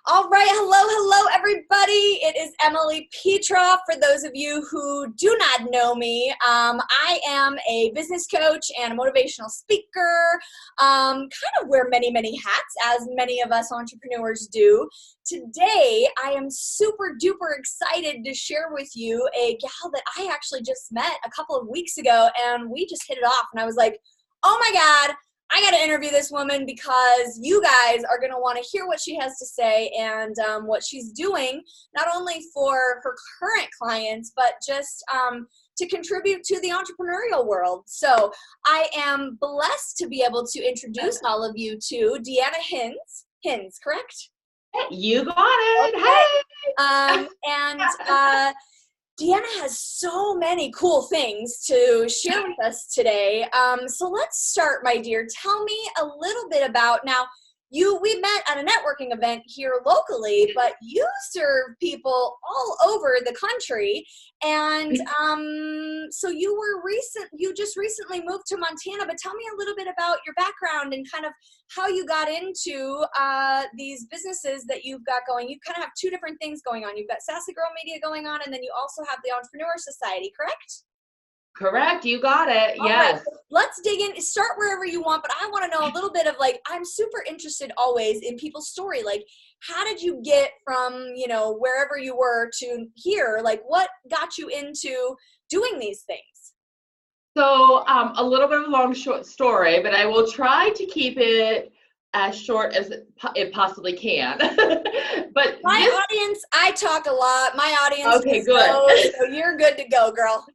All right, hello, everybody. It is Emily Petra. For those of you who do not know me, I am a business coach and a motivational speaker. Kind of wear many, many hats, as many of us entrepreneurs do. Today, I am super duper excited to share with you a gal that I actually just met a couple of weeks ago, and we just hit it off. And I was like, oh my God, I got to interview this woman because you guys are going to want to hear what she has to say and what she's doing, not only for her current clients, but just to contribute to the entrepreneurial world. So I am blessed to be able to introduce all of you to Deanna Hins, correct? You got it. Okay. Hey. Deanna has so many cool things to share with us today. So let's start, my dear. Tell me a little bit about, now, we met at a networking event here locally, but you serve people all over the country. And so you just recently moved to Montana, but tell me a little bit about your background and kind of how you got into these businesses that you've got going. You kind of have two different things going on. You've got Sassy Girl Media going on, and then you also have the Entrepreneur Society, correct? Correct. You got it. All yes. Right. Let's dig in. Start wherever you want, but I want to know a little bit of, like, I'm super interested always in people's story. Like, how did you get from, wherever you were to here? Like, what got you into doing these things? So a little bit of a long short story, but I will try to keep it as short as it possibly can. But my audience, I talk a lot. My audience okay, good. Knows, so you're good to go, girl.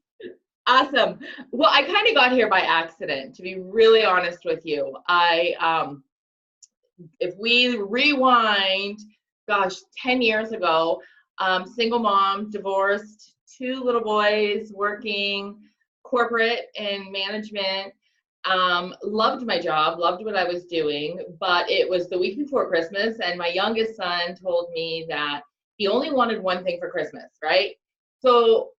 Awesome. Well, I kind of got here by accident, to be really honest with you. If we rewind, 10 years ago, single mom, divorced, 2 little boys, working corporate and management, loved my job, loved what I was doing, but it was the week before Christmas, and my youngest son told me that he only wanted one thing for Christmas, right? So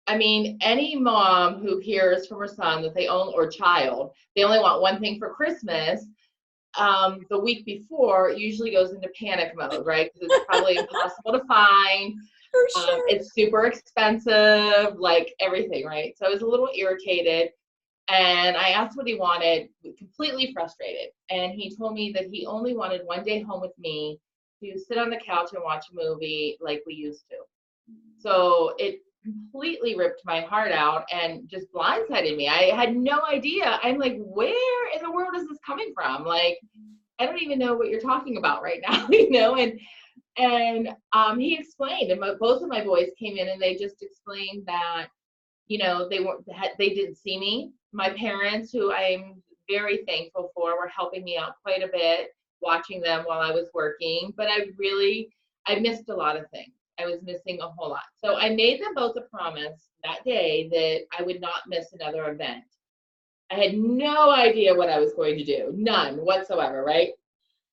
I mean, any mom who hears from her son that or child, they only want one thing for Christmas, the week before usually goes into panic mode, right? Because it's probably impossible to find. For sure. It's super expensive, like everything, right? So I was a little irritated, and I asked what he wanted, completely frustrated. And he told me that he only wanted one day home with me to sit on the couch and watch a movie like we used to. So it completely ripped my heart out and just blindsided me. I had no idea. I'm like, where in the world is this coming from? Like, I don't even know what you're talking about right now, And he explained, and both of my boys came in and they just explained that, they didn't see me. My parents, who I'm very thankful for, were helping me out quite a bit, watching them while I was working. But I missed a lot of things. I was missing a whole lot. So I made them both a promise that day that I would not miss another event. I had no idea what I was going to do, none whatsoever, right?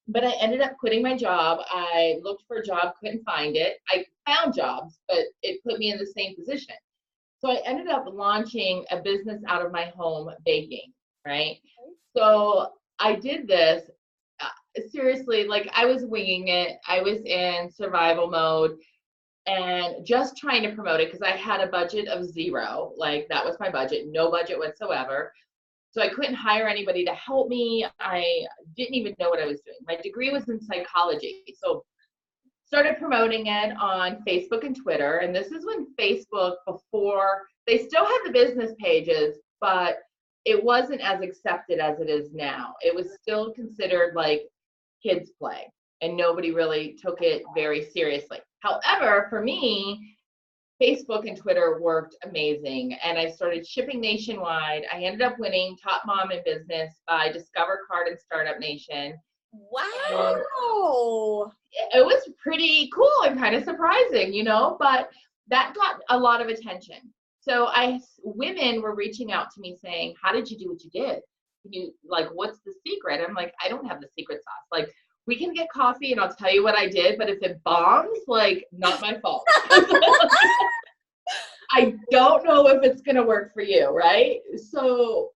But I ended up quitting my job. I looked for a job, couldn't find it. I found jobs, but it put me in the same position. So I ended up launching a business out of my home, baking, right? So I did this, seriously, like I was winging it. I was in survival mode and just trying to promote it because I had a budget of 0. Like, that was my budget, no budget whatsoever. So I couldn't hire anybody to help me. I didn't even know what I was doing. My degree was in psychology. So started promoting it on Facebook and Twitter. And this is when Facebook, before, they still had the business pages, but it wasn't as accepted as it is now. It was still considered like kids play, and nobody really took it very seriously. However, for me, Facebook and Twitter worked amazing, and I started shipping nationwide. I ended up winning Top Mom in Business by Discover Card and Startup Nation. Wow! It was pretty cool and kind of surprising, but that got a lot of attention. So women were reaching out to me saying, how did you do what you did? What's the secret? I'm like, I don't have the secret sauce. Like, we can get coffee and I'll tell you what I did, but if it bombs, not my fault. I don't know if it's going to work for you, right? So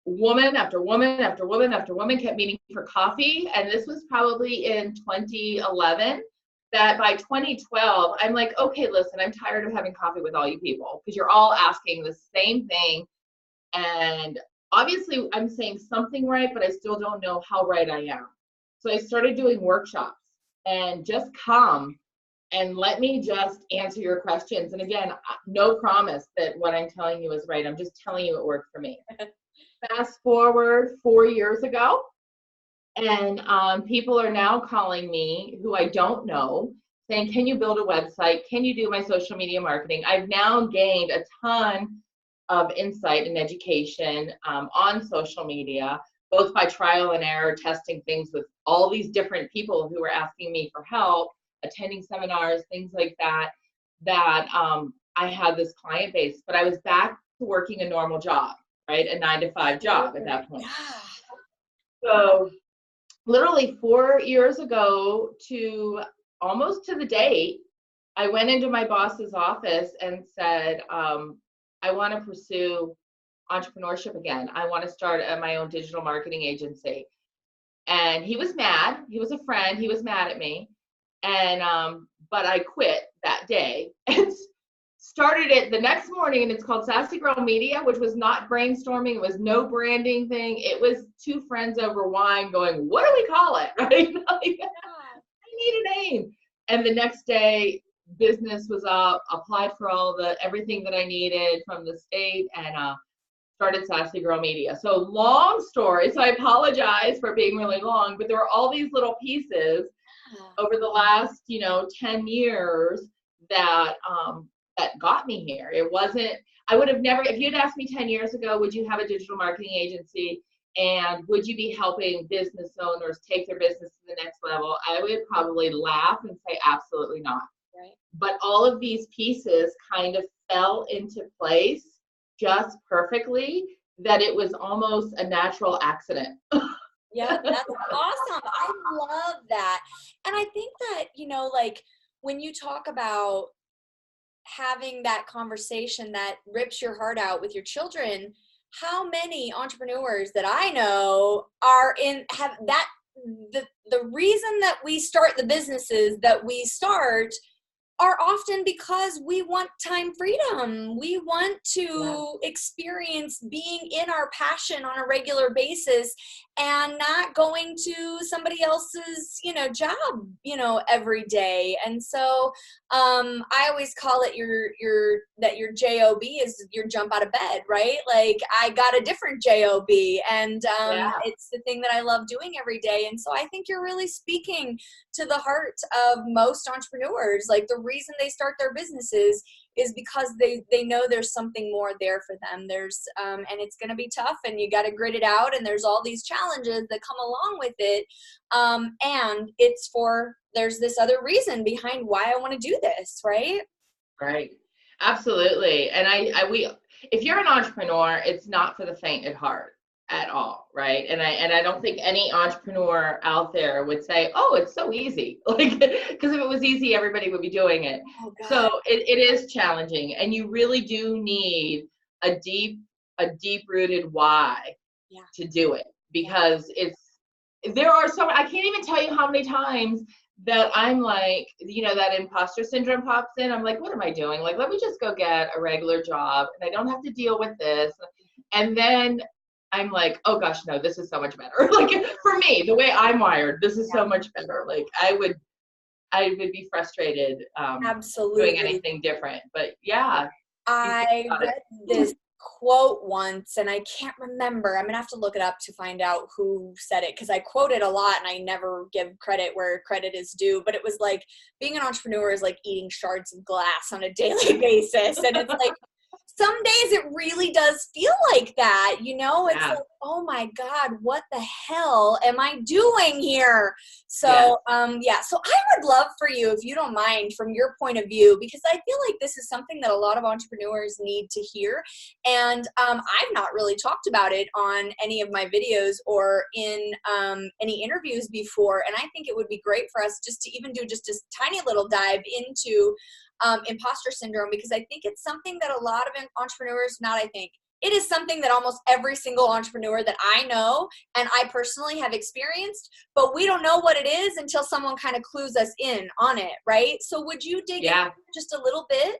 woman after woman after woman after woman kept meeting for coffee. And this was probably in 2011. that by 2012, I'm like, okay, listen, I'm tired of having coffee with all you people because you're all asking the same thing. And obviously I'm saying something right, but I still don't know how right I am. So I started doing workshops and just come and let me just answer your questions. And again, no promise that what I'm telling you is right. I'm just telling you it worked for me. Fast forward 4 years ago, and people are now calling me who I don't know, saying, can you build a website? Can you do my social media marketing? I've now gained a ton of insight and education on social media, both by trial and error, testing things with all these different people who were asking me for help, attending seminars, things like that, I had this client base, but I was back to working a normal job, right? A 9-to-5 job at that point. So literally 4 years ago, to almost to the date, I went into my boss's office and said, I want to pursue entrepreneurship again. I want to start my own digital marketing agency. And he was mad. He was a friend. He was mad at me. And but I quit that day and started it the next morning, and it's called Sassy Girl Media, which was not brainstorming. It was no branding thing. It was two friends over wine going, what do we call it? Right? Like, I need a name. And the next day, business was up, applied for everything that I needed from the state, and started Sassy Girl Media. So long story. So I apologize for being really long, but there were all these little pieces over the last, 10 years that that got me here. It wasn't, I would have never, if you'd asked me 10 years ago, would you have a digital marketing agency and would you be helping business owners take their business to the next level? I would probably laugh and say, absolutely not. Right. But all of these pieces kind of fell into place just perfectly that it was almost a natural accident. Yeah, that's awesome. I love that. And I think that, like when you talk about having that conversation that rips your heart out with your children, how many entrepreneurs that I know have that the reason that we start the businesses that we start are often because we want time freedom. We want to experience being in our passion on a regular basis and not going to somebody else's, job, every day. And so I always call it your job is your jump out of bed, right? Like I got a different job, and it's the thing that I love doing every day. And so I think you're really speaking to the heart of most entrepreneurs. Like the reason they start their businesses is because they know there's something more there for them. There's and it's going to be tough, and you got to grit it out, and there's all these challenges that come along with it, and there's this other reason behind why I want to do this, right? Right, absolutely. And if you're an entrepreneur, it's not for the faint at heart at all, right? And I don't think any entrepreneur out there would say, oh, it's so easy, like, because if it was easy, everybody would be doing it. Oh, God. So it is challenging, and you really do need a deep rooted why to do it, because there are I can't even tell you how many times that I'm like, that imposter syndrome pops in. I'm like, what am I doing? Like, let me just go get a regular job and I don't have to deal with this. And then I'm like, oh gosh, no, this is so much better. Like for me, the way I'm wired, this is so much better. Like I would be frustrated absolutely doing anything different. But yeah. I read this quote once, and I can't remember. I'm gonna have to look it up to find out who said it, because I quote it a lot and I never give credit where credit is due. But it was like, being an entrepreneur is like eating shards of glass on a daily basis. And it's like, some days it really does feel like that, it's like, oh my God, what the hell am I doing here? So, so I would love for you, if you don't mind, from your point of view, because I feel like this is something that a lot of entrepreneurs need to hear. And I've not really talked about it on any of my videos or in any interviews before. And I think it would be great for us just to even do just a tiny little dive into imposter syndrome, because I think it's something that a lot of entrepreneurs, it is something that almost every single entrepreneur that I know and I personally have experienced, but we don't know what it is until someone kind of clues us in on it, right? So would you dig in just a little bit?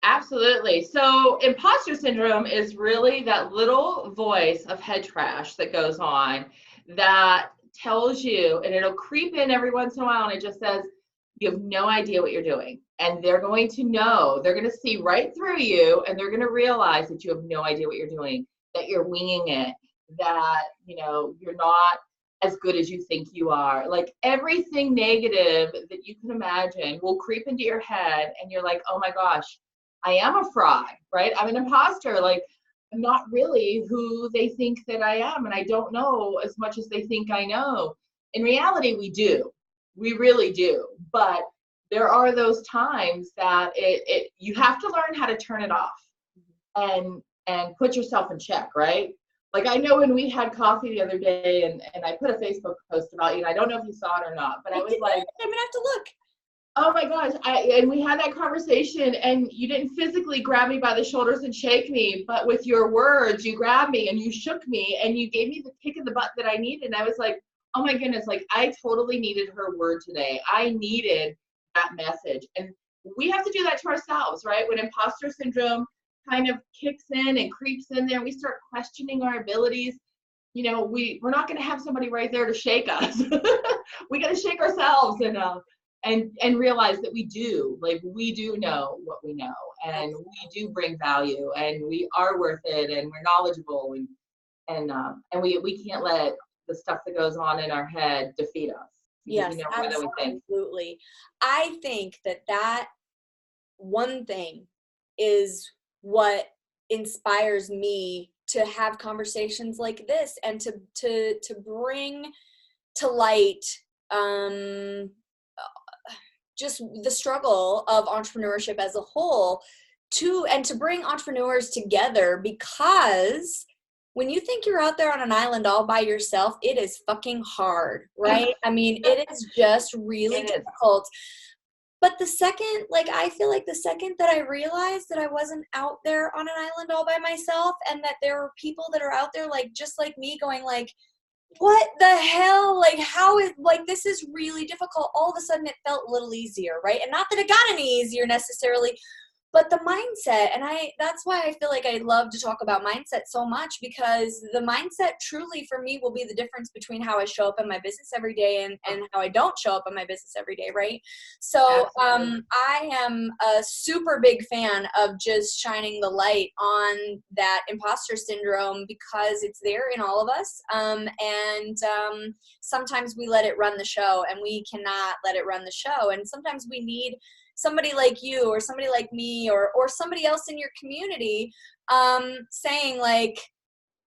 Absolutely. So imposter syndrome is really that little voice of head trash that goes on that tells you, and it'll creep in every once in a while, and it just says, you have no idea what you're doing. And they're going to know, they're going to see right through you, and they're going to realize that you have no idea what you're doing, that you're winging it, that, you're not as good as you think you are. Like everything negative that you can imagine will creep into your head, and you're like, oh my gosh, I am a fraud, right? I'm an imposter. Like, I'm not really who they think that I am, and I don't know as much as they think I know. In reality, we do. We really do. But there are those times that you have to learn how to turn it off and put yourself in check, right? Like I know when we had coffee the other day and I put a Facebook post about you, and I don't know if you saw it or not, but I was like, I'm gonna have to look. Oh my gosh, and we had that conversation, and you didn't physically grab me by the shoulders and shake me, but with your words, you grabbed me and you shook me and you gave me the kick in the butt that I needed. And I was like, oh my goodness, like I totally needed her word today. I needed that message. And we have to do that to ourselves, right? When imposter syndrome kind of kicks in and creeps in there, we start questioning our abilities. We're not going to have somebody right there to shake us. We got to shake ourselves and realize that we do know what we know, and we do bring value, and we are worth it, and we're knowledgeable, and we can't let the stuff that goes on in our head defeat us. Yes, absolutely. I think that one thing is what inspires me to have conversations like this and to bring to light just the struggle of entrepreneurship as a whole to bring entrepreneurs together, because when you think you're out there on an island all by yourself, it is fucking hard, right? I mean, it is just really difficult. But I feel like the second that I realized that I wasn't out there on an island all by myself, and that there are people that are out there just like me going like, what the hell? Like, how is, this is really difficult. All of a sudden it felt a little easier, right? And not that it got any easier necessarily, but the mindset. And that's why I feel like I love to talk about mindset so much, because the mindset truly for me will be the difference between how I show up in my business every day and how I don't show up in my business every day, right? So I am a super big fan of just shining the light on that imposter syndrome, because it's there in all of us. Sometimes we let it run the show, and we cannot let it run the show. And sometimes we need somebody like you or somebody like me or somebody else in your community saying like,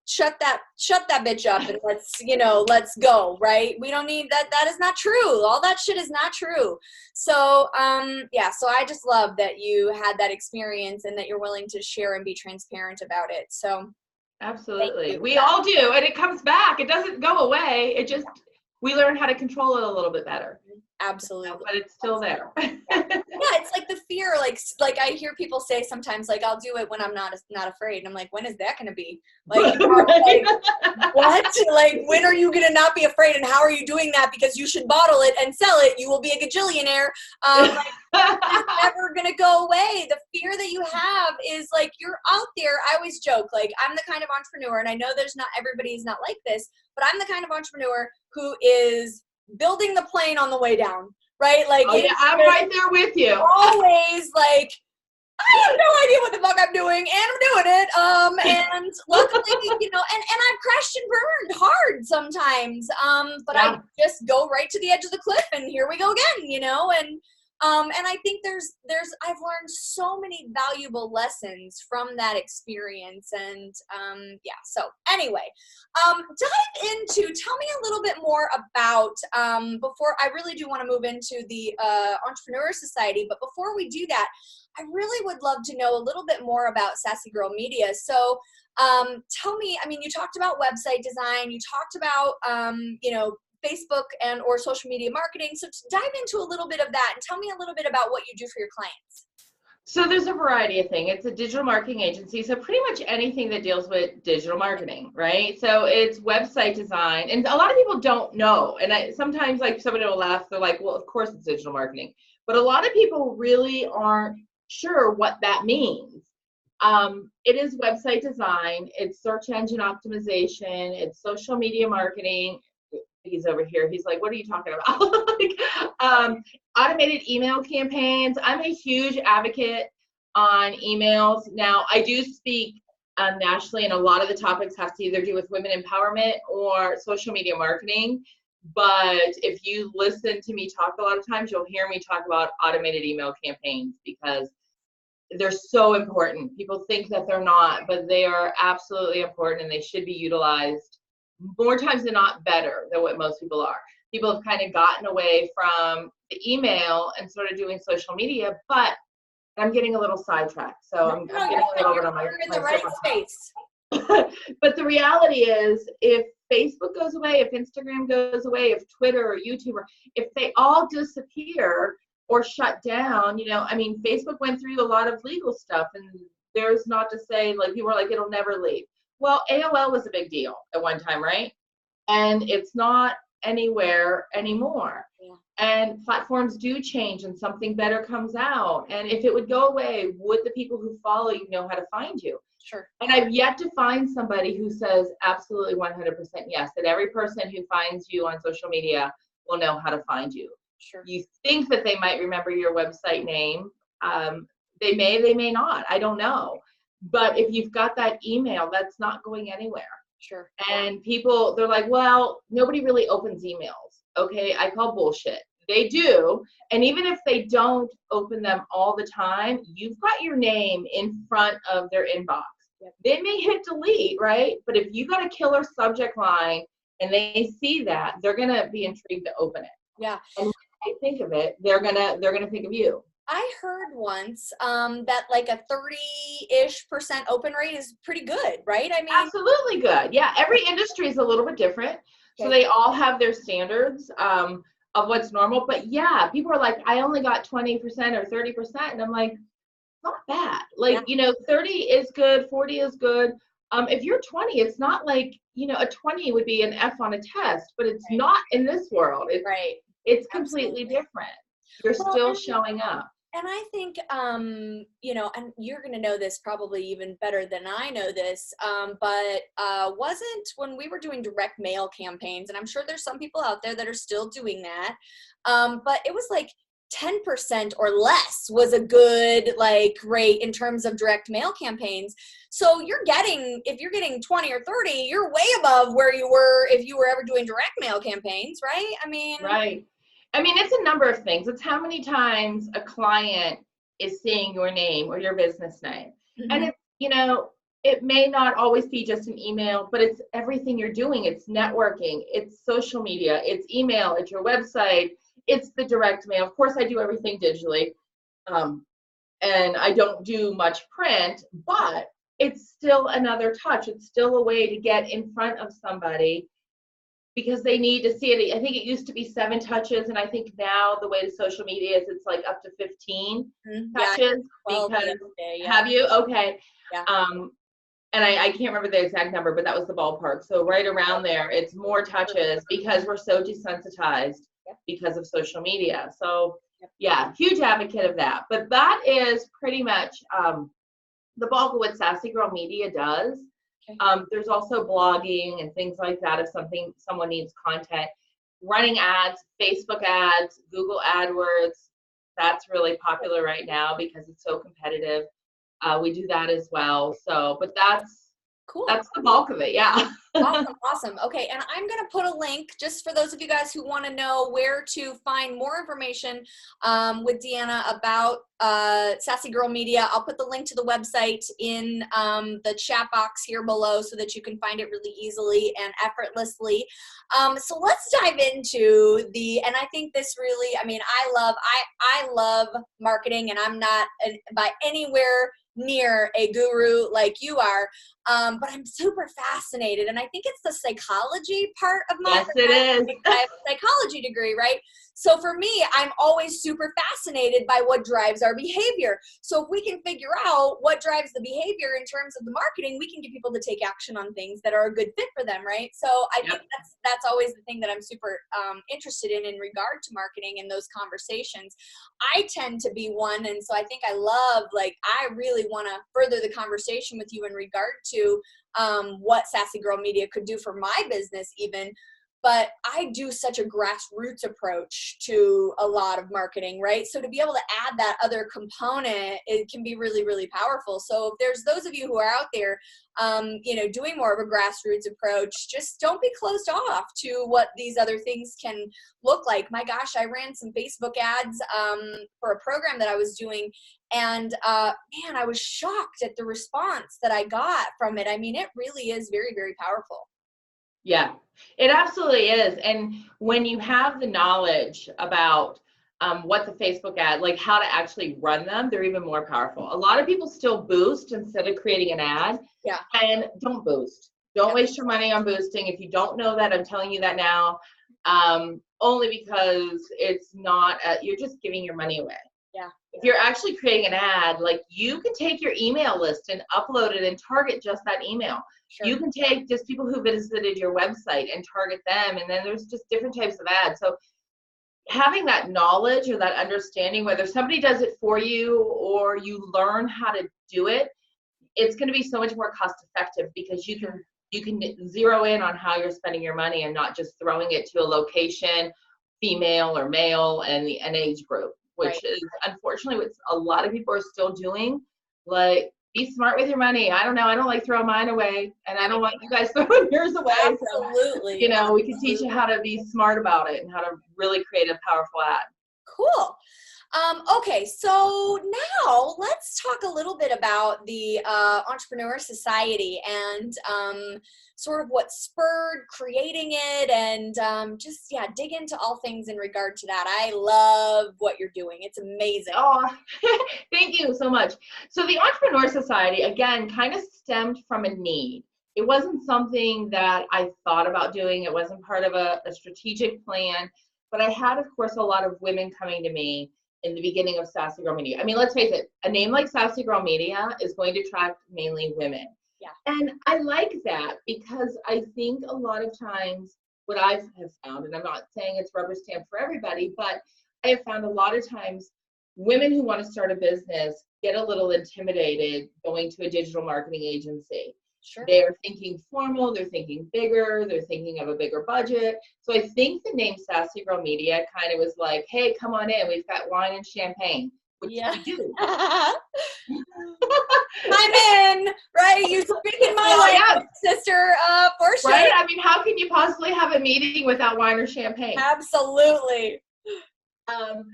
shut that bitch up and let's go, right? We don't need that. That is not true. All that shit is not true. So so I just love that you had that experience and that you're willing to share and be transparent about it. So absolutely, we all do, and it comes back. It doesn't go away. It just, we learn how to control it a little bit better. Absolutely. But it's still there. Yeah, it's like the fear, like I hear people say sometimes, like, I'll do it when I'm not afraid. And I'm like, when is that going to be? Like, like, what? Like, when are you going to not be afraid? And how are you doing that? Because you should bottle it and sell it. You will be a gajillionaire. It's never going to go away. The fear that you have is like, you're out there. I always joke, like, I'm the kind of entrepreneur, and I know everybody is not like this, but I'm the kind of entrepreneur who is building the plane on the way down, right? Like, oh, yeah, I'm right there with you. Always like, I have no idea what the fuck I'm doing, and I'm doing it. And luckily, and I've crashed and burned hard sometimes. But I just go right to the edge of the cliff, and here we go again, and I think I've learned so many valuable lessons from that experience. And so anyway, tell me a little bit more about, before I really do want to move into the Entrepreneur Society, but before we do that, I really would love to know a little bit more about Sassy Girl Media. So tell me, I mean, you talked about website design, you talked about, Facebook and or social media marketing. So dive into a little bit of that and tell me a little bit about what you do for your clients. So there's a variety of things. It's a digital marketing agency. So pretty much anything that deals with digital marketing, right? So it's website design. And a lot of people don't know. And sometimes like somebody will laugh. They're like, well, of course it's digital marketing. But a lot of people really aren't sure what that means. It is website design. It's search engine optimization. It's social media marketing. He's over here. He's like, what are you talking about? Like, automated email campaigns. I'm a huge advocate on emails. Now, I do speak nationally, and a lot of the topics have to either do with women empowerment or social media marketing. But if you listen to me talk a lot of times, you'll hear me talk about automated email campaigns because they're so important. People think that they're not, but they are absolutely important and they should be utilized more times than not better than what most people are. People have kind of gotten away from the email and started doing social media, but I'm getting a little sidetracked. So I'm getting a little bit on you're in the right space. But the reality is, if Facebook goes away, if Instagram goes away, if Twitter or YouTube, if they all disappear or shut down, I mean, Facebook went through a lot of legal stuff, and there's not to say, like, people are like, it'll never leave. Well, AOL was a big deal at one time, right? And it's not anywhere anymore. Yeah. And platforms do change and something better comes out. And if it would go away, would the people who follow you know how to find you? Sure. And I've yet to find somebody who says absolutely 100% yes, that every person who finds you on social media will know how to find you. Sure. You think that they might remember your website name. They may not. I don't know. But if you've got that email, that's not going anywhere. Sure. And people, they're like, well, nobody really opens emails. Okay, I call bullshit. They do. And even if they don't open them all the time, you've got your name in front of their inbox. Yep. They may hit delete, right? But if you got a killer subject line and they see that, they're gonna be intrigued to open it. Yeah. And when they think of it, they're gonna think of you. I heard once that like a 30-ish% open rate is pretty good, right? I mean, absolutely good. Yeah, every industry is a little bit different. So they all have their standards of what's normal. But yeah, people are like, I only got 20% or 30%. And I'm like, not bad. Like, 30 is good, 40 is good. If you're 20, it's not like, a 20 would be an F on a test, but it's not in this world. It's, it's completely different. You're still showing up. And I think, and you're going to know this probably even better than I know this, but wasn't when we were doing direct mail campaigns, and I'm sure there's some people out there that are still doing that, but it was like 10% or less was a good rate in terms of direct mail campaigns. So if you're getting 20 or 30, you're way above where you were if you were ever doing direct mail campaigns, right? I mean, right. I mean, it's a number of things. It's how many times a client is seeing your name or your business name. Mm-hmm. And it's, it may not always be just an email, but it's everything you're doing. It's networking, it's social media, it's email, it's your website, it's the direct mail. Of course, I do everything digitally. And I don't do much print, but it's still another touch. It's still a way to get in front of somebody, because they need to see it. I think it used to be 7 touches, and I think now the way to social media is it's like up to 15 touches. Because have you? Okay. Yeah. And I can't remember the exact number, but that was the ballpark. So right around there, it's more touches because we're so desensitized because of social media. So yeah, huge advocate of that. But that is pretty much the bulk of what Sassy Girl Media does. There's also blogging and things like that if someone needs content. Running ads, Facebook ads, Google AdWords, that's really popular right now because it's so competitive. We do that as well. So, but that's cool. That's the bulk of it, yeah. Awesome. Okay, and I'm going to put a link just for those of you guys who want to know where to find more information with Deanna about Sassy Girl Media. I'll put the link to the website in the chat box here below so that you can find it really easily and effortlessly. So let's dive into and I think this really, I mean, I love marketing, and I'm not by anywhere near a guru like you are, but I'm super fascinated, and I think it's the psychology part of marketing. Yes, it is. I have a psychology degree, right? So for me, I'm always super fascinated by what drives our behavior. So if we can figure out what drives the behavior in terms of the marketing, we can get people to take action on things that are a good fit for them, right? So I think that's always the thing that I'm super interested in regard to marketing and those conversations. I tend to be one, and so I think I love, like, I really want to further the conversation with you in regard to what Sassy Girl Media could do for my business even. But I do such a grassroots approach to a lot of marketing, right? So to be able to add that other component, it can be really, really powerful. So if there's those of you who are out there, doing more of a grassroots approach, just don't be closed off to what these other things can look like. My gosh, I ran some Facebook ads for a program that I was doing, and man, I was shocked at the response that I got from it. I mean, it really is very, very powerful. Yeah, it absolutely is. And when you have the knowledge about what the Facebook ad, like how to actually run them, they're even more powerful. A lot of people still boost instead of creating an ad. Yeah. And don't boost. Don't waste your money on boosting. If you don't know that, I'm telling you that now, only because it's not, you're just giving your money away. Yeah. If you're actually creating an ad, like you can take your email list and upload it and target just that email. Sure. You can take just people who visited your website and target them, and then there's just different types of ads. So having that knowledge or that understanding, whether somebody does it for you or you learn how to do it, it's going to be so much more cost effective because you can zero in on how you're spending your money and not just throwing it to a location, female or male, and an age group, which is unfortunately what a lot of people are still doing. Like, be smart with your money. I don't know. I don't like throwing mine away, and I don't want you guys throwing yours away. Absolutely. So, we can teach you how to be smart about it and how to really create a powerful ad. Cool. Okay, so now let's talk a little bit about the Entrepreneur Society and sort of what spurred creating it, and dig into all things in regard to that. I love what you're doing. It's amazing. Oh, thank you so much. So the Entrepreneur Society, again, kind of stemmed from a need. It wasn't something that I thought about doing. It wasn't part of a strategic plan, but I had, of course, a lot of women coming to me in the beginning of Sassy Girl Media. I mean, let's face it, a name like Sassy Girl Media is going to attract mainly women. Yeah. And I like that because I think a lot of times what I have found, and I'm not saying it's rubber stamp for everybody, but I have found a lot of times women who want to start a business get a little intimidated going to a digital marketing agency. Sure. They're thinking formal, they're thinking bigger, they're thinking of a bigger budget. So I think the name Sassy Girl Media kind of was like, hey, come on in, we've got wine and champagne, which we do. I'm in, right? You speak in my language, sister, for sure. Right? I mean, how can you possibly have a meeting without wine or champagne? Absolutely. So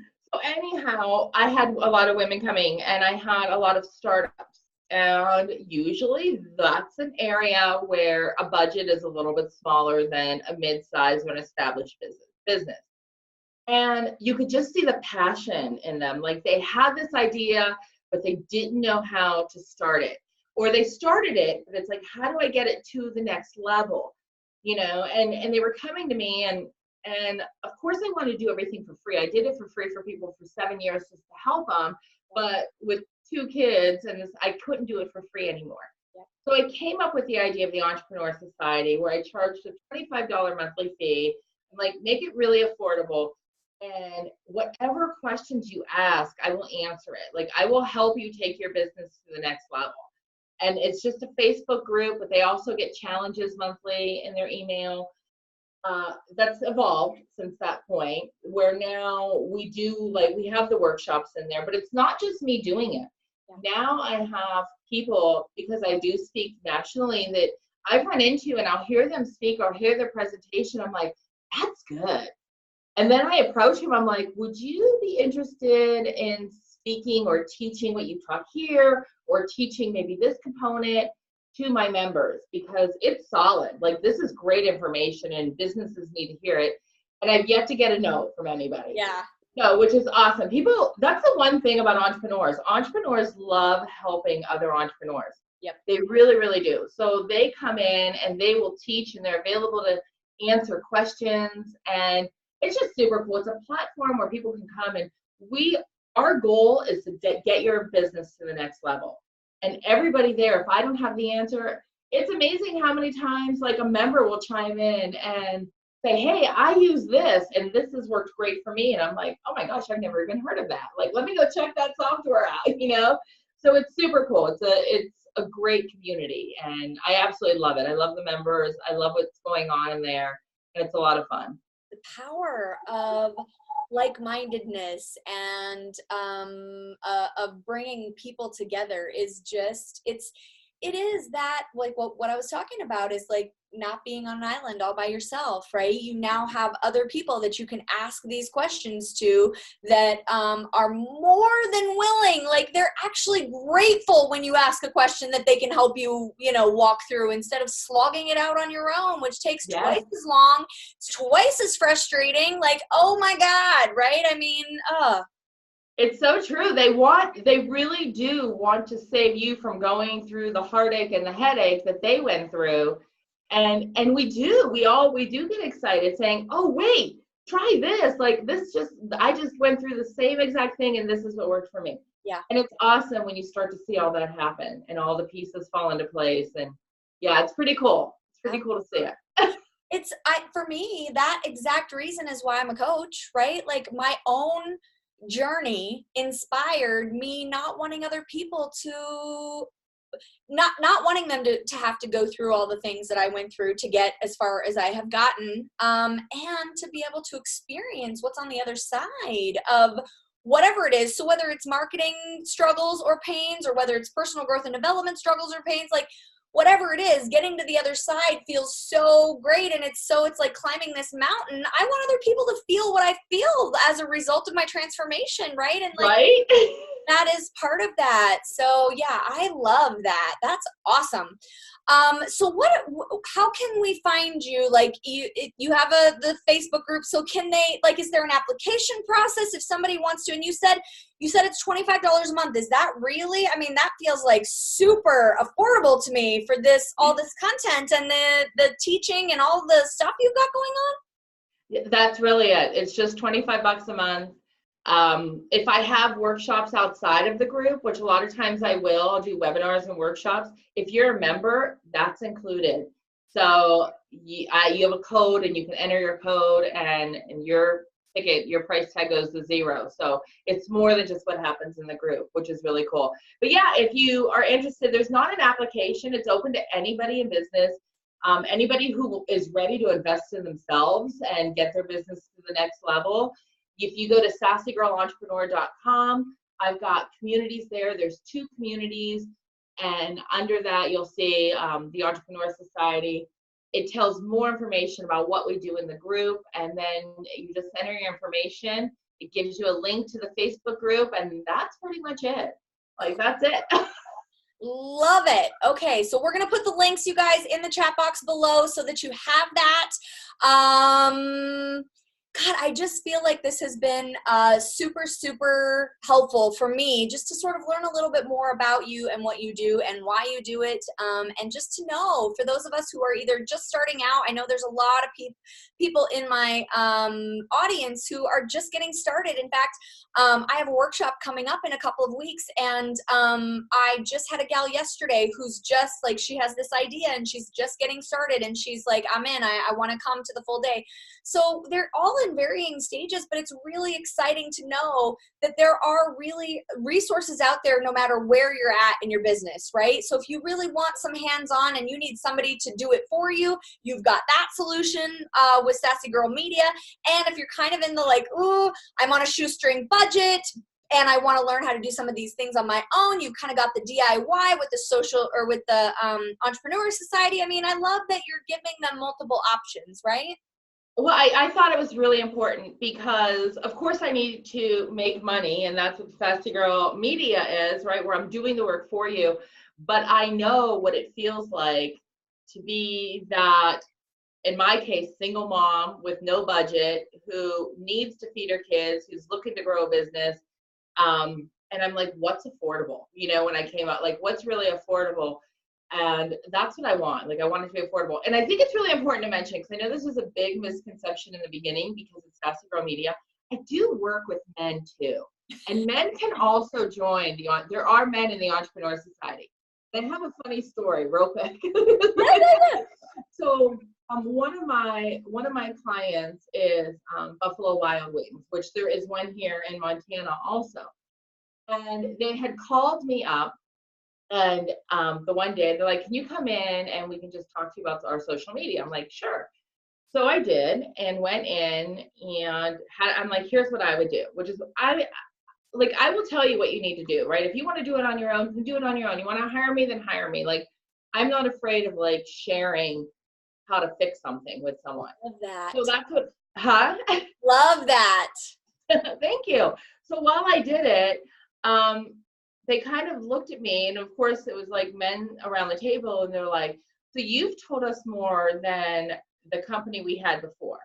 anyhow, I had a lot of women coming, and I had a lot of startups. And usually that's an area where a budget is a little bit smaller than a mid-size or an established business. And you could just see the passion in them. Like, they had this idea, but they didn't know how to start it. Or they started it, but it's like, how do I get it to the next level? And they were coming to me, and of course I wanted to do everything for free. I did it for free for people for 7 years just to help them. But with 2 kids, and I couldn't do it for free anymore. Yeah. So I came up with the idea of the Entrepreneur Society, where I charged a $25 monthly fee, and like, make it really affordable. And whatever questions you ask, I will answer it. Like, I will help you take your business to the next level. And it's just a Facebook group, but they also get challenges monthly in their email. That's evolved since that point, where now we have the workshops in there, but it's not just me doing it. Yeah. Now I have people, because I do speak nationally, that I've run into, and I'll hear them speak or hear their presentation. I'm like, that's good. And then I approach him. I'm like, would you be interested in speaking or teaching what you taught here, or teaching maybe this component to my members, because it's solid. Like, this is great information and businesses need to hear it. And I've yet to get a no from anybody. Yeah. No, which is awesome. People, that's the one thing about entrepreneurs. Entrepreneurs love helping other entrepreneurs. Yep. They really, really do. So they come in and they will teach, and they're available to answer questions. And it's just super cool. It's a platform where people can come and our goal is to get your business to the next level. And everybody there, if I don't have the answer, it's amazing how many times like a member will chime in and say, hey, I use this and this has worked great for me. And I'm like, oh my gosh, I've never even heard of that. Like, let me go check that software out. So it's super cool. It's a great community and I absolutely love it. I love the members. I love what's going on in there. And it's a lot of fun. The power of like-mindedness and of bringing people together is just, it is that, like what I was talking about is like not being on an island all by yourself, right? You now have other people that you can ask these questions to that are more than willing. Like they're actually grateful when you ask a question that they can help you, walk through instead of slogging it out on your own, which takes twice as long. It's twice as frustrating. Like, oh my God, right? I mean, It's so true. They really do want to save you from going through the heartache and the headache that they went through. And we do get excited saying, oh, wait, try this. Like I just went through the same exact thing and this is what worked for me. Yeah. And it's awesome when you start to see all that happen and all the pieces fall into place. And yeah, it's pretty cool. It's pretty cool to see it. For me, that exact reason is why I'm a coach, right? Like my own journey inspired me not wanting other people to not wanting them to have to go through all the things that I went through to get as far as I have gotten, and to be able to experience what's on the other side of whatever it is. So whether it's marketing struggles or pains, or whether it's personal growth and development struggles or pains, like whatever it is, getting to the other side feels so great. And it's like climbing this mountain. I want other people to feel what I feel as a result of my transformation, right? And like, right? that is part of that. So yeah, I love that. That's awesome. So how can we find you? Like you have the Facebook group. So can they, like, is there an application process if somebody wants to? And you said it's $25 a month. Is that really, I mean, that feels like super affordable to me for all this content and the teaching and all the stuff you've got going on. That's really it. It's just $25 a month. If I have workshops outside of the group, which a lot of times I'll do webinars and workshops. If you're a member, that's included. So you have a code and you can enter your code and your ticket, your price tag goes to $0. So it's more than just what happens in the group, which is really cool. But yeah, if you are interested, there's not an application. It's open to anybody in business. Anybody who is ready to invest in themselves and get their business to the next level. If you go to sassygirlentrepreneur.com, I've got communities there. There's 2 communities. And under that, you'll see the Entrepreneur Society. It tells more information about what we do in the group. And then you just enter your information. It gives you a link to the Facebook group. And that's pretty much it. Like, that's it. Love it. Okay, so we're going to put the links, you guys, in the chat box below so that you have that. God, I just feel like this has been super, super helpful for me just to sort of learn a little bit more about you and what you do and why you do it. And just to know, for those of us who are either just starting out, I know there's a lot of people in my audience who are just getting started. In fact, I have a workshop coming up in a couple of weeks, and I just had a gal yesterday who's just like, she has this idea and she's just getting started and she's like, I'm in, I want to come to the full day. So they're all in varying stages, but it's really exciting to know that there are really resources out there no matter where you're at in your business, right? So if you really want some hands-on and you need somebody to do it for you, you've got that solution with Sassy Girl Media. And if you're kind of in the like, ooh, I'm on a shoestring budget and I want to learn how to do some of these things on my own, you've kind of got the DIY with the social or with the Entrepreneur Society. I mean, I love that you're giving them multiple options, right? Well, I thought it was really important because, of course, I need to make money, and that's what Sassy Girl Media is, right, where I'm doing the work for you. But I know what it feels like to be that, in my case, single mom with no budget who needs to feed her kids, who's looking to grow a business. And I'm like, what's affordable? You know, when I came out, like, what's really affordable? And that's what I want. Like, I want it to be affordable. And I think it's really important to mention, because I know this is a big misconception in the beginning because it's Sassy Girl Media. I do work with men too. And men can also join there are men in the Entrepreneur Society. I have a funny story real quick. So one of my clients is Buffalo Wild Wings, which there is one here in Montana also. And they had called me up, and the one day they're like, "Can you come in and we can just talk to you about our social media?" I'm like, "Sure." So I did, and went in, and I'm like, "Here's what I would do," which is I will tell you what you need to do, right? If you want to do it on your own, then do it on your own. You want to hire me, then hire me. Like, I'm not afraid of like sharing how to fix something with someone. Love that. So that's what, huh? Love that. Thank you. So while I did it, they kind of looked at me, and of course it was like men around the table, and they're like, "So you've told us more than the company we had before.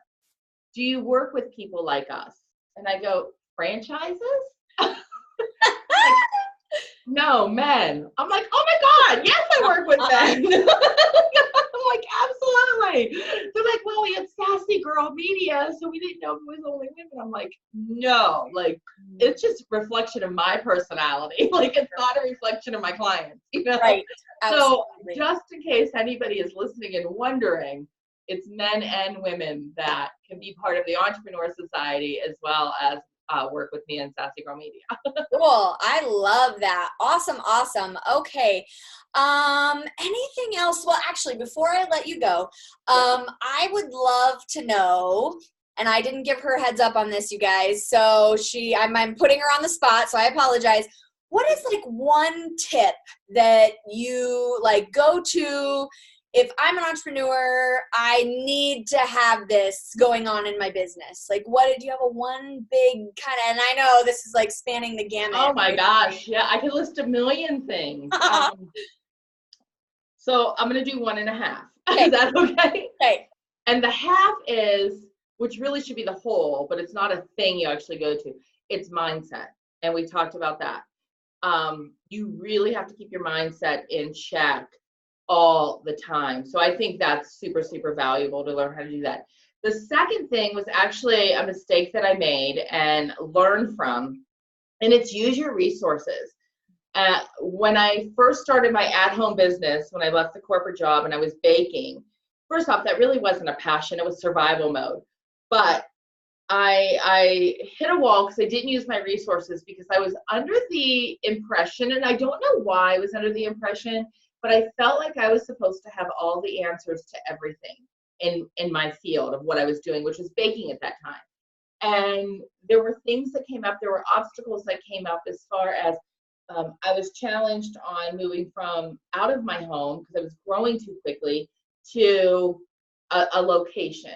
Do you work with people like us?" And I go, "Franchises?" No, men. I'm like, "Oh my God, yes, I work with men." I'm like, "Absolutely." They're like, "Well, we had Sassy Girl Media, so we didn't know if it was only women." I'm like, "No, like, it's just a reflection of my personality. Like, it's not a reflection of my clients, you know?" Right. So Absolutely. just in case anybody is listening and wondering, it's men and women that can be part of the Entrepreneur Society as well as work with me in Sassy Girl Media. Cool. I love that. Awesome. Awesome. Okay. Anything else? Well, actually, before I let you go, I would love to know, and I didn't give her a heads up on this, you guys. So I'm putting her on the spot, so I apologize. What is like one tip that you like go to if I'm an entrepreneur, I need to have this going on in my business? Like, do you have a one big kind of, and I know this is like spanning the gamut. Oh my gosh. Yeah, I could list a million things. So I'm going to do 1.5. Okay. Is that okay? Okay. And the half is, which really should be the whole, but it's not a thing you actually go to. It's mindset. And we talked about that. You really have to keep your mindset in check all the time. So I think that's super, super valuable to learn how to do that. The second thing was actually a mistake that I made and learned from, and it's use your resources. When I first started my at-home business, when I left the corporate job and I was baking, first off, that really wasn't a passion. It was survival mode. But I hit a wall because I didn't use my resources, because I was under the impression, and I don't know why I was under the impression, but I felt like I was supposed to have all the answers to everything in my field of what I was doing, which was baking at that time. And there were things that came up, there were obstacles that came up as far as I was challenged on moving from out of my home because I was growing too quickly to a location.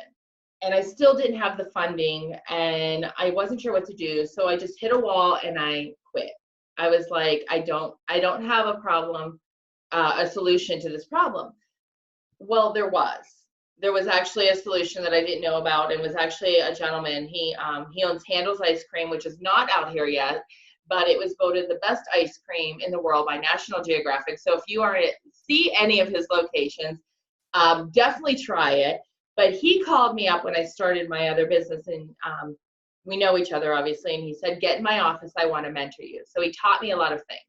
And I still didn't have the funding, and I wasn't sure what to do. So I just hit a wall and I quit. I was like, I don't have a solution to this problem. Well, there was actually a solution that I didn't know about, and was actually a gentleman. He owns Handel's Ice Cream, which is not out here yet, but it was voted the best ice cream in the world by National Geographic. So if you see any of his locations, definitely try it. But he called me up when I started my other business, and we know each other obviously, and he said, "Get in my office, I want to mentor you." So he taught me a lot of things.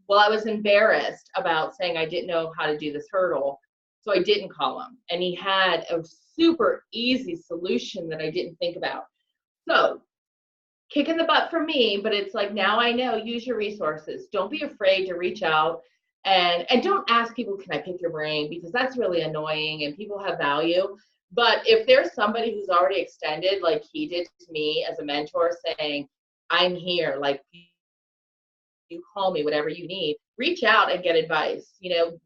Well, I was embarrassed about saying I didn't know how to do this hurdle, so I didn't call him. And he had a super easy solution that I didn't think about. So kick in the butt for me, but it's like, now I know, use your resources. Don't be afraid to reach out, and don't ask people, "Can I pick your brain?" Because that's really annoying, and people have value. But if there's somebody who's already extended, like he did to me as a mentor, saying, "I'm here, like, you call me, whatever you need," reach out and get advice.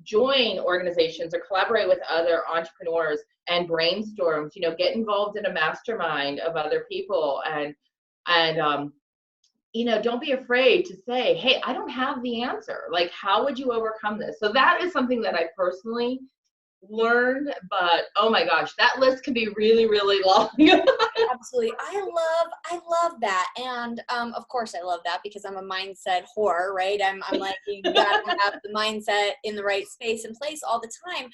Join organizations or collaborate with other entrepreneurs and brainstorm. Get involved in a mastermind of other people, and don't be afraid to say, "Hey, I don't have the answer. Like, how would you overcome this?" So that is something that I personally learned, but oh my gosh, that list can be really, really long. Absolutely. I love that. And of course I love that because I'm a mindset whore, right? I'm like, you gotta have the mindset in the right space and place all the time.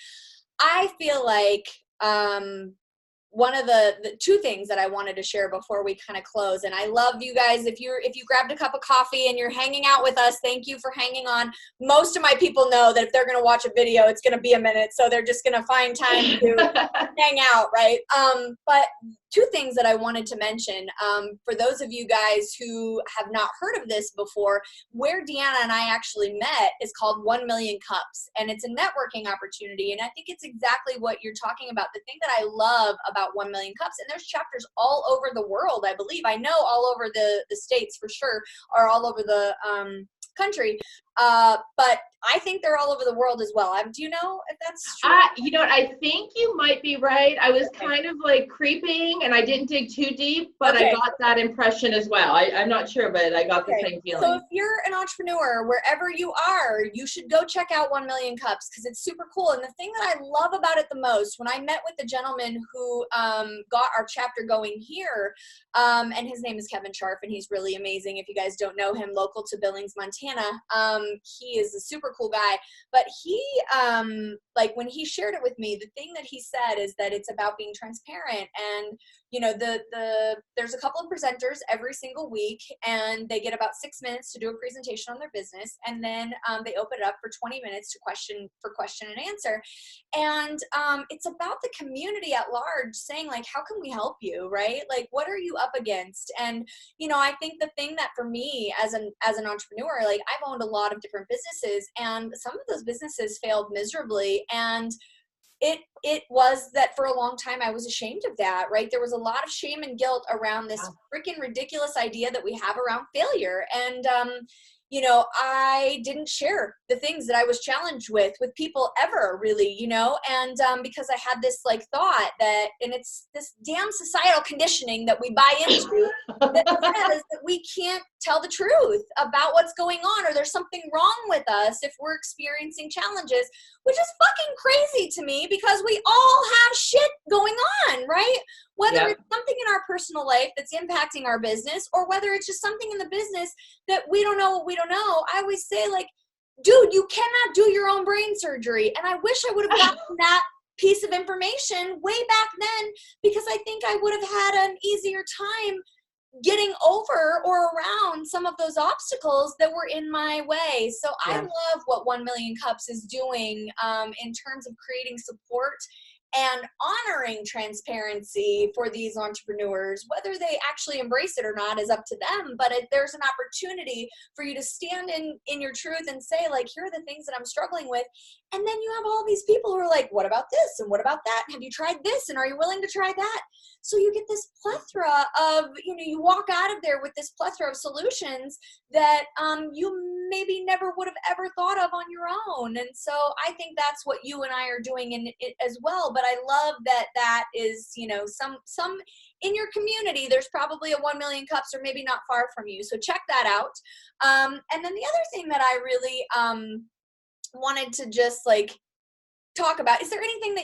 I feel like one of the two things that I wanted to share before we kind of close, and I love you guys. If you grabbed a cup of coffee and you're hanging out with us, thank you for hanging on. Most of my people know that if they're going to watch a video, it's going to be a minute, so they're just going to find time to hang out, right? But two things that I wanted to mention, for those of you guys who have not heard of this before, where Deanna and I actually met is called 1 Million Cups, and it's a networking opportunity. And I think it's exactly what you're talking about. The thing that I love about 1 Million Cups, and there's chapters all over the world, I believe. I know all over the States for sure, or all over the country. But I think they're all over the world as well. Do you know if that's true? You know what? I think you might be right. I was kind of like creeping and I didn't dig too deep, but I got that impression as well. I'm not sure, but I got the same feeling. So if you're an entrepreneur, wherever you are, you should go check out 1 Million Cups because it's super cool. And the thing that I love about it the most, when I met with the gentleman who got our chapter going here, and his name is Kevin Sharf, and he's really amazing. If you guys don't know him, local to Billings, Montana, he is a super cool guy. But he, like when he shared it with me, the thing that he said is that it's about being transparent. And you know, there's a couple of presenters every single week, and they get about 6 minutes to do a presentation on their business, and then they open it up for 20 minutes to question and answer. And it's about the community at large saying like, how can we help you, right? Like, what are you up against? And you know, I think the thing that for me as an entrepreneur, like I've owned a lot of different businesses, and some of those businesses failed miserably, and it was that for a long time I was ashamed of that, right? There was a lot of shame and guilt around this freaking ridiculous idea that we have around failure. And you know, I didn't share the things that I was challenged with people ever, really, you know, and because I had this like thought that, and it's this damn societal conditioning that we buy into that says that we can't tell the truth about what's going on, or there's something wrong with us if we're experiencing challenges, which is fucking crazy to me because we all have shit going on, right? Whether it's something in our personal life that's impacting our business, or whether it's just something in the business that we don't know what we don't know. I always say like, dude, you cannot do your own brain surgery. And I wish I would have gotten that piece of information way back then, because I think I would have had an easier time getting over or around some of those obstacles that were in my way. So I love what 1 Million Cups is doing in terms of creating support and honoring transparency for these entrepreneurs. Whether they actually embrace it or not is up to them, but there's an opportunity for you to stand in your truth and say like, here are the things that I'm struggling with. And then you have all these people who are like, what about this? And what about that? Have you tried this? And are you willing to try that? So you get this plethora of, you know, you walk out of there with this plethora of solutions that you maybe never would have ever thought of on your own. And so I think that's what you and I are doing in it as well. But I love that is, you know, some in your community, there's probably a 1 Million Cups or maybe not far from you. So check that out. And then the other thing that I really wanted to just like talk about, is there anything that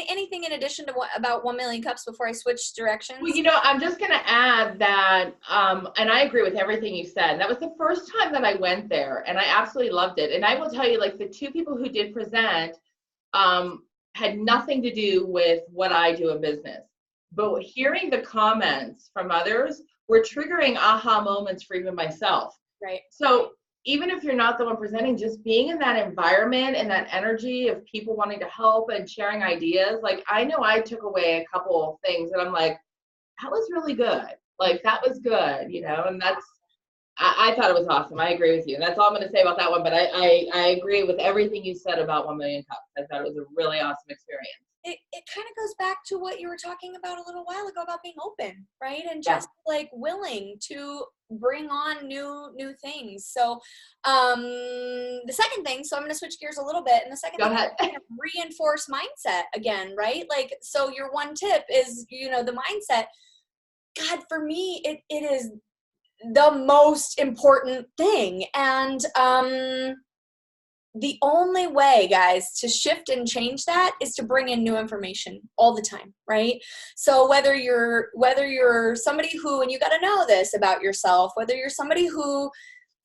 anything in addition to about 1 Million Cups before I switch directions? Well, you know, I'm just going to add that, and I agree with everything you said. That was the first time that I went there, and I absolutely loved it. And I will tell you, like, the two people who did present had nothing to do with what I do in business. But hearing the comments from others were triggering aha moments for even myself. Right. So even if you're not the one presenting, just being in that environment and that energy of people wanting to help and sharing ideas, like I know I took away a couple of things and I'm like, that was really good. Like that was good, you know, and I thought it was awesome. I agree with you. And that's all I'm going to say about that one. But I agree with everything you said about 1 Million Cups. I thought it was a really awesome experience. It kind of goes back to what you were talking about a little while ago about being open, right? And just like willing to bring on new things. So the second thing, so I'm going to switch gears a little bit. And the second thing is reinforce mindset again, right? Like, so your one tip is, you know, the mindset. God, for me, it is the most important thing. And the only way, guys, to shift and change that is to bring in new information all the time, right? So whether you're somebody who, and you got to know this about yourself, whether you're somebody who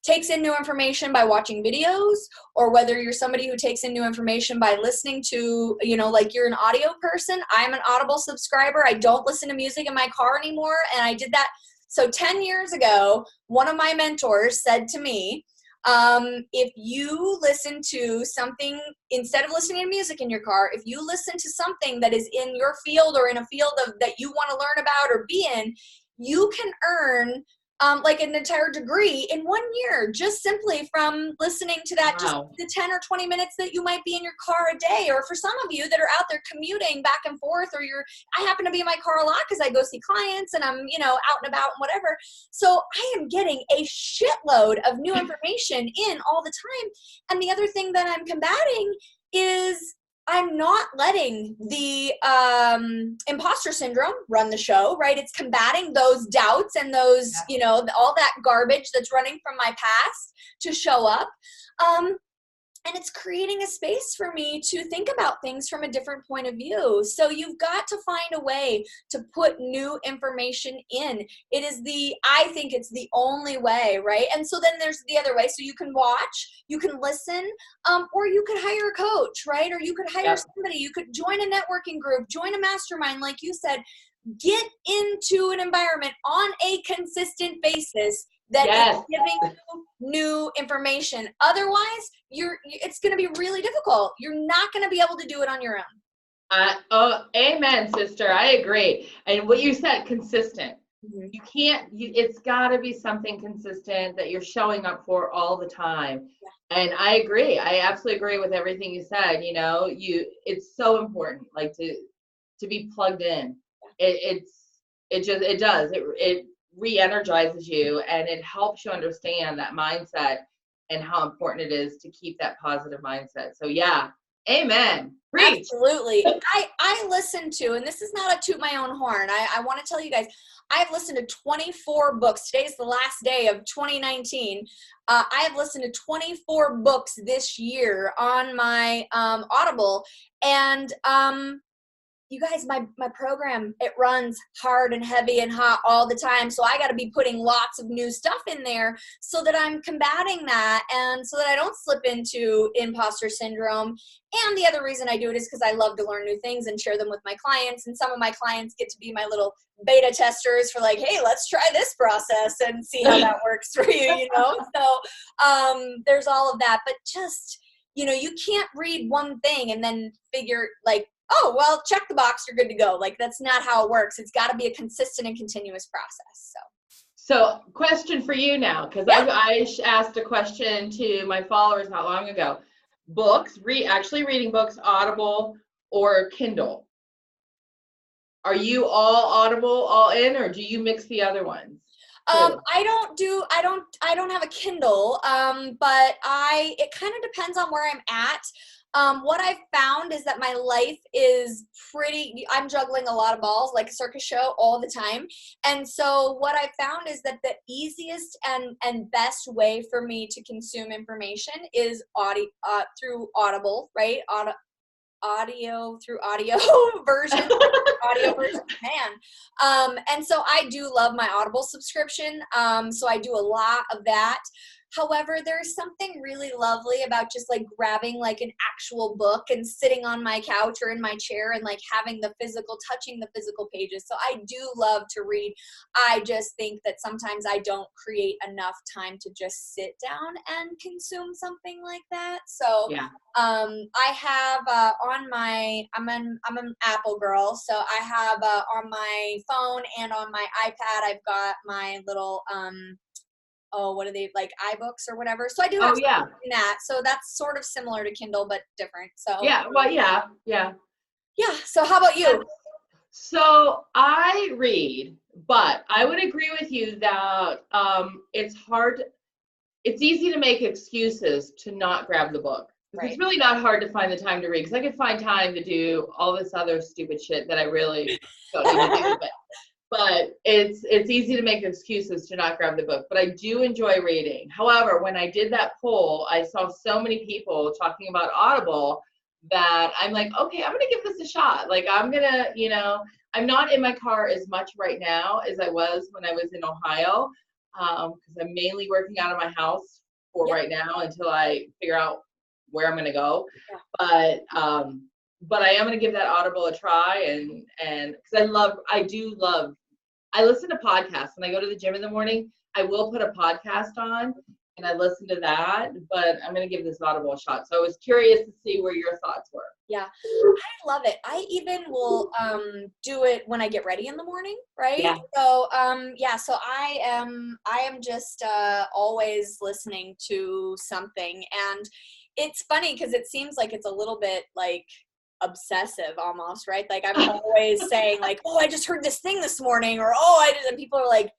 takes in new information by watching videos, or whether you're somebody who takes in new information by listening to, like you're an audio person. I'm an Audible subscriber. I don't listen to music in my car anymore. And I did that. So 10 years ago, one of my mentors said to me, if you listen to something, instead of listening to music in your car, if you listen to something that is in your field or in a field that you want to learn about or be in, you can earn like an entire degree in 1 year, just simply from listening to that. Wow. Just the 10 or 20 minutes that you might be in your car a day. Or for some of you that are out there commuting back and forth, or I happen to be in my car a lot because I go see clients and I'm, out and about and whatever. So I am getting a shitload of new information in all the time. And the other thing that I'm combating is I'm not letting the imposter syndrome run the show, right? It's combating those doubts and those, all that garbage that's running from my past to show up. And it's creating a space for me to think about things from a different point of view. So you've got to find a way to put new information in. I think it's the only way, right? And so then there's the other way. So you can watch, you can listen, or you could hire a coach, right? Or you could hire somebody. You could join a networking group, join a mastermind, like you said. Get into an environment on a consistent basis that is giving you new information. Otherwise, it's going to be really difficult. You're not going to be able to do it on your own. Amen, sister. I agree. And what you said, consistent. Mm-hmm. You can't. It's got to be something consistent that you're showing up for all the time. Yeah. And I agree. I absolutely agree with everything you said. It's so important, like to be plugged in. It re-energizes you, and it helps you understand that mindset and how important it is to keep that positive mindset. So yeah, amen. Preach. Absolutely. I listen to, and this is not a toot my own horn, I want to tell you guys, I've listened to 24 books. Today's the last day of 2019. I have listened to 24 books this year on my Audible, and you guys, my program, it runs hard and heavy and hot all the time. So I got to be putting lots of new stuff in there so that I'm combating that, and so that I don't slip into imposter syndrome. And the other reason I do it is because I love to learn new things and share them with my clients. And some of my clients get to be my little beta testers for, like, hey, let's try this process and see how that works for you, So there's all of that. But just, you can't read one thing and then figure, like, oh, well, check the box, you're good to go. Like, that's not how it works. It's got to be a consistent and continuous process. So question for you now, because I asked a question to my followers not long ago. Books, actually reading books, Audible or Kindle. Are you all Audible, all in, or do you mix the other ones? I don't have a Kindle, but it kind of depends on where I'm at. What I've found is that my life is I'm juggling a lot of balls like a circus show all the time. And so what I've found is that the easiest and best way for me to consume information is through Audible, right? Audio through audio version, man. And so I do love my Audible subscription. So I do a lot of that. However, there's something really lovely about just like grabbing like an actual book and sitting on my couch or in my chair and like having touching the physical pages. So I do love to read. I just think that sometimes I don't create enough time to just sit down and consume something like that. So yeah. I have I'm an Apple girl. So I have on my phone and on my iPad, I've got my little, what are they, like iBooks or whatever. So I do have that. So that's sort of similar to Kindle, but different. So yeah. So how about you? So I read, but I would agree with you that it's easy to make excuses to not grab the book. Right. It's really not hard to find the time to read, because I could find time to do all this other stupid shit that I really don't need to do. But it's easy to make excuses to not grab the book. But I do enjoy reading. However, when I did that poll, I saw so many people talking about Audible that I'm like, okay, I'm gonna give this a shot. Like I'm gonna, I'm not in my car as much right now as I was when I was in Ohio, because I'm mainly working out of my house for right now until I figure out where I'm gonna go. Yeah. But I am gonna give that Audible a try, and because I listen to podcasts when I go to the gym in the morning. I will put a podcast on and I listen to that, but I'm gonna give this Audible a shot. So I was curious to see where your thoughts were. Yeah, I love it. I even will do it when I get ready in the morning, right? Yeah. So so I am just always listening to something, and it's funny because it seems like it's a little bit like obsessive almost, right? Like I'm always saying like, oh, I just heard this thing this morning, or oh, I did, and people are like,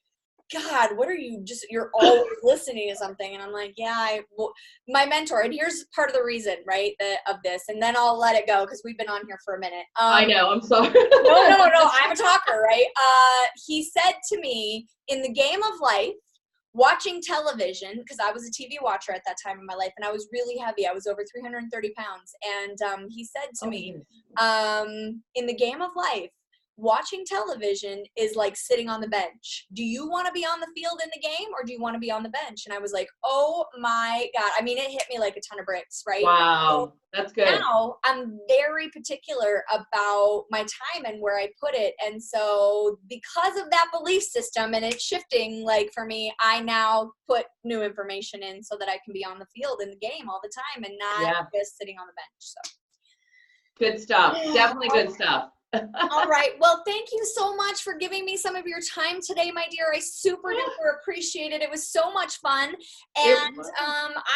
God, what are you you're always listening to something. And I'm like, yeah, my mentor, and here's part of the reason, right, of this, and then I'll let it go because we've been on here for a minute. I know, I'm sorry. No, I'm a talker, right? He said to me, in the game of life, watching television, because I was a TV watcher at that time in my life, and I was really heavy. I was over 330 pounds. And he said to me, in the game of life, watching television is like sitting on the bench. Do you want to be on the field in the game, or do you want to be on the bench? And I was like, oh my God. I mean, it hit me like a ton of bricks, right? Wow, that's good. Now I'm very particular about my time and where I put it. And so because of that belief system and it's shifting, like for me, I now put new information in so that I can be on the field in the game all the time and not just sitting on the bench. So good stuff. Definitely good stuff. All right. Well, thank you so much for giving me some of your time today, my dear. I super duper appreciate it. It was so much fun. And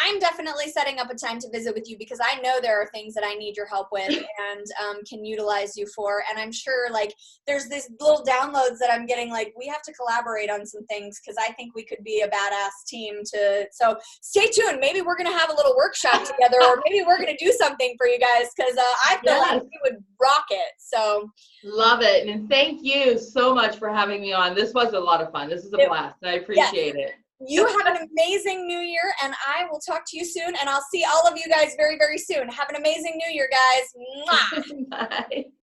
I'm definitely setting up a time to visit with you because I know there are things that I need your help with and can utilize you for. And I'm sure like there's these little downloads that I'm getting, like we have to collaborate on some things because I think we could be a badass team so stay tuned. Maybe we're going to have a little workshop together, or maybe we're going to do something for you guys because I feel like we would rock it. So love it. And thank you so much for having me on. This was a lot of fun. This is a blast. I appreciate it. You have an amazing new year, and I will talk to you soon, and I'll see all of you guys very, very soon. Have an amazing new year, guys. Mwah. Bye.